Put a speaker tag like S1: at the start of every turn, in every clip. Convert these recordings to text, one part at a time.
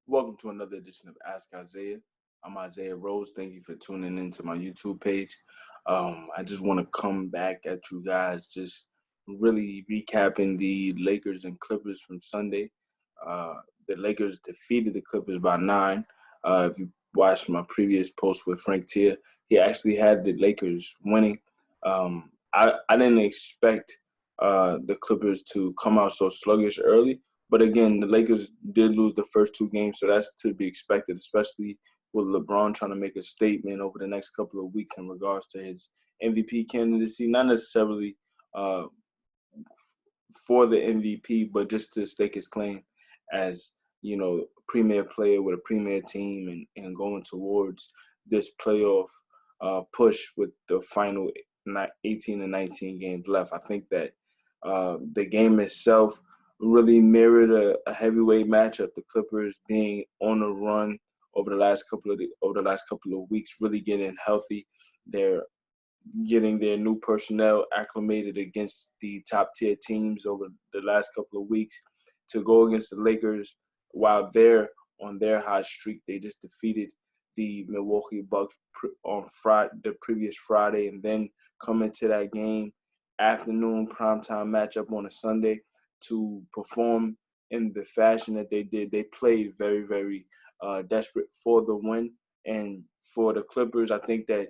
S1: Welcome to another edition of Ask Isaiah. I'm Isaiah Rose. Thank you for tuning into my YouTube page. I just want to come back at you guys, just really recapping the Lakers and Clippers from Sunday. Uh, the Lakers defeated the Clippers by 9. If you watched my previous post with Frank Tier, he actually had the Lakers winning. I didn't expect the Clippers to come out so sluggish early. But again, the Lakers did lose the first two games, so that's to be expected, especially with LeBron trying to make a statement over the next couple of weeks in regards to his MVP candidacy. Not necessarily uh, for the MVP, but just to stake his claim as premier player with a premier team and going towards this playoff push with the final 18 and 19 games left. I think that the game itself really mirrored a heavyweight matchup. The Clippers being on a run over the last couple of weeks, really getting healthy. They're getting their new personnel acclimated against the top tier teams over the last couple of weeks to go against the Lakers while they're on their hot streak. They just defeated the Milwaukee Bucks on Friday, the previous Friday, and then come into that game afternoon primetime matchup on a Sunday to perform in the fashion that they did. They played very, very desperate for the win. And for the Clippers, I think that,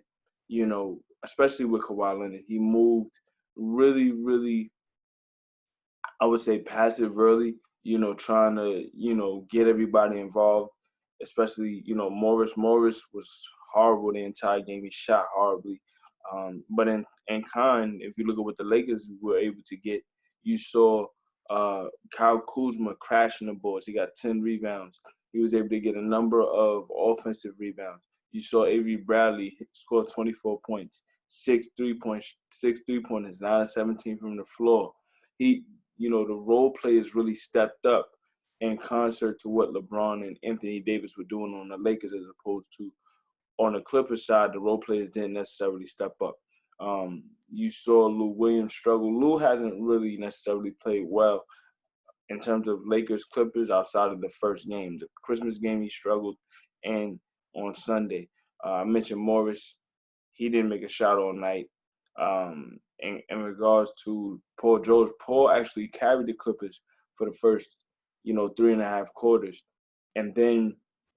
S1: especially with Kawhi Leonard, he moved really, really, I would say, passive early, trying to, get everybody involved, especially, Morris. Morris was horrible the entire game. He shot horribly. But in kind, if you look at what the Lakers were able to get, you saw Kyle Kuzma crashing the boards. He got 10 rebounds. He was able to get a number of offensive rebounds. You saw Avery Bradley score 24 points, six three pointers, 9 of 17 from the floor. He, the role players really stepped up in concert to what LeBron and Anthony Davis were doing on the Lakers, as opposed to on the Clippers side, the role players didn't necessarily step up. You saw Lou Williams struggle. Lou hasn't really necessarily played well in terms of Lakers Clippers outside of the first game. The Christmas game he struggled, and on Sunday, I mentioned Morris. He didn't make a shot all night. In regards to Paul George, Paul actually carried the Clippers for the first, 3.5 quarters, and then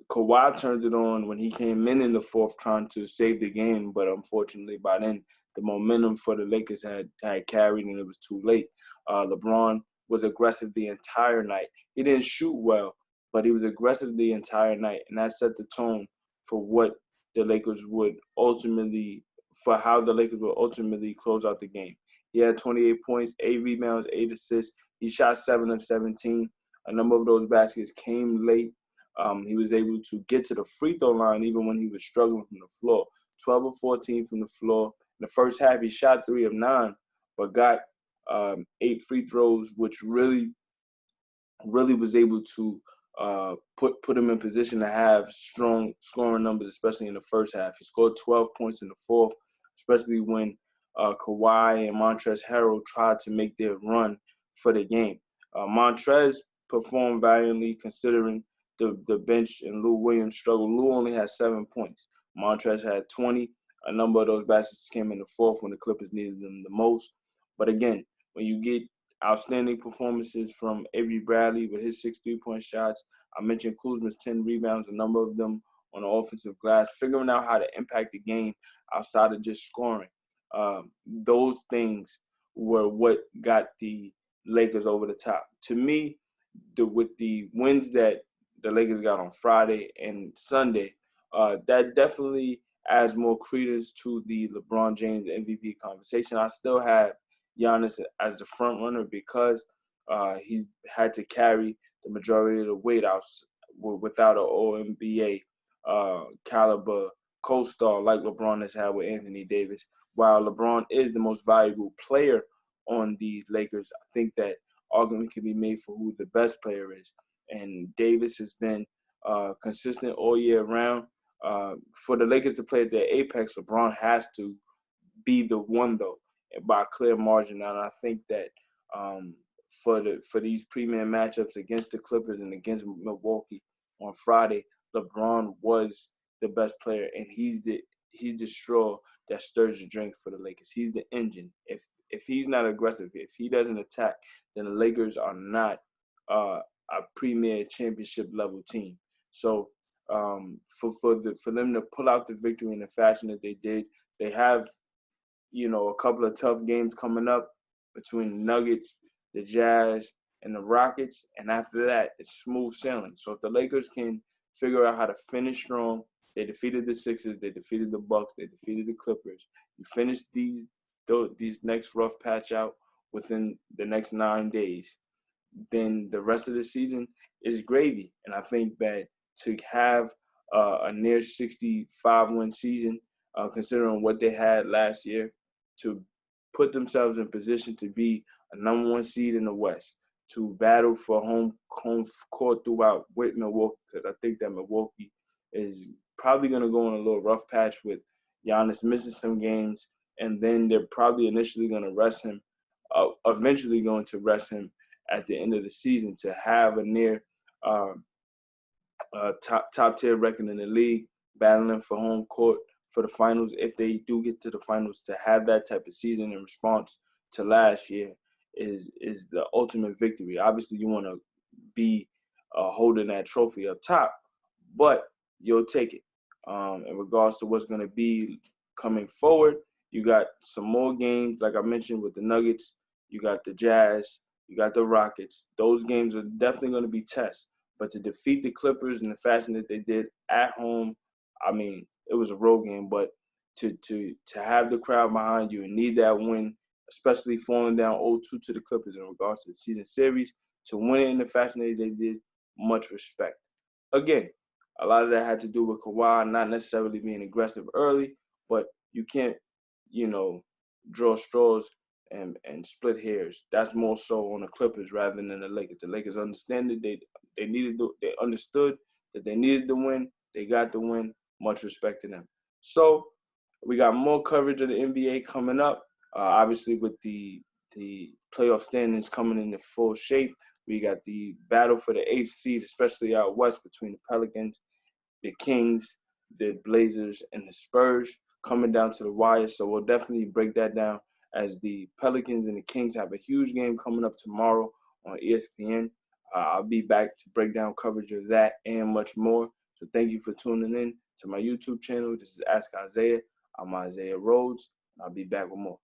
S1: Kawhi turned it on when he came in the fourth, trying to save the game. But unfortunately, by then the momentum for the Lakers had carried, and it was too late. LeBron was aggressive the entire night. He didn't shoot well, but he was aggressive the entire night, and that set the tone for what the Lakers would ultimately for how the Lakers would ultimately close out the game. He had 28 points, 8 rebounds, 8 assists. He shot 7 of 17. A number of those baskets came late. He was able to get to the free throw line even when he was struggling from the floor. 12 of 14 from the floor. In the first half, he shot 3 of 9, but got 8 free throws, which really was able to put him in position to have strong scoring numbers, especially in the first half. He scored 12 points in the fourth, especially when Kawhi and Montrezl Harrell tried to make their run for the game. Montrez performed valiantly considering the bench and Lou Williams struggled. Lou only had 7 points. Montrez had 20. A number of those baskets came in the fourth when the Clippers needed them the most. But again, when you get outstanding performances from Avery Bradley with his 6 3-point shots. I mentioned Kuzma's 10 rebounds, a number of them on the offensive glass, figuring out how to impact the game outside of just scoring. Those things were what got the Lakers over the top. To me, with the wins that the Lakers got on Friday and Sunday, that definitely adds more credence to the LeBron James MVP conversation. I still have Giannis as the front runner because he's had to carry the majority of the weight out without an ONBA caliber co-star like LeBron has had with Anthony Davis. While LeBron is the most valuable player on the Lakers, I think that argument can be made for who the best player is. And Davis has been consistent all year round. For the Lakers to play at their apex, LeBron has to be the one though by a clear margin. And I think that for these premier matchups against the Clippers and against Milwaukee, on Friday, LeBron was the best player, and he's the straw that stirs the drink for the Lakers. He's the engine. If he's not aggressive, if he doesn't attack, then the Lakers are not a premier championship level team. So for them to pull out the victory in the fashion that they did, they have a couple of tough games coming up between the Nuggets, the Jazz, and the Rockets, and after that, it's smooth sailing. So if the Lakers can figure out how to finish strong, they defeated the Sixers, they defeated the Bucks, they defeated the Clippers. You finish these next rough patch out within the next 9 days, then the rest of the season is gravy. And I think that to have a near 65-win season, considering what they had last year, to put themselves in position to be a #1 seed in the West, to battle for home court throughout with Milwaukee, because I think that Milwaukee is probably going to go on a little rough patch with Giannis missing some games, and then they're probably initially going to rest him, eventually going to rest him at the end of the season, to have a near top tier record in the league, battling for home court for the finals. If they do get to the finals, to have that type of season in response to last year is the ultimate victory. Obviously, you want to be holding that trophy up top, but you'll take it. In regards to what's going to be coming forward, you got some more games, like I mentioned, with the Nuggets. You got the Jazz. You got the Rockets. Those games are definitely going to be tests. But to defeat the Clippers in the fashion that they did at home, I mean, it was a road game, but to have the crowd behind you and need that win, especially falling down 0-2 to the Clippers in regards to the season series, to win it in the fashion that they did, much respect. Again, a lot of that had to do with Kawhi not necessarily being aggressive early, but you can't, draw straws and split hairs. That's more so on the Clippers rather than the Lakers. The Lakers understand that they understood that they needed the win. They got the win. Much respect to them. So we got more coverage of the NBA coming up. Obviously, with the playoff standings coming into full shape, we got the battle for the 8th seed, especially out west between the Pelicans, the Kings, the Blazers, and the Spurs, coming down to the wire. So we'll definitely break that down, as the Pelicans and the Kings have a huge game coming up tomorrow on ESPN. I'll be back to break down coverage of that and much more. So thank you for tuning in to my YouTube channel. This is Ask Isaiah. I'm Isaiah Rhodes. I'll be back with more.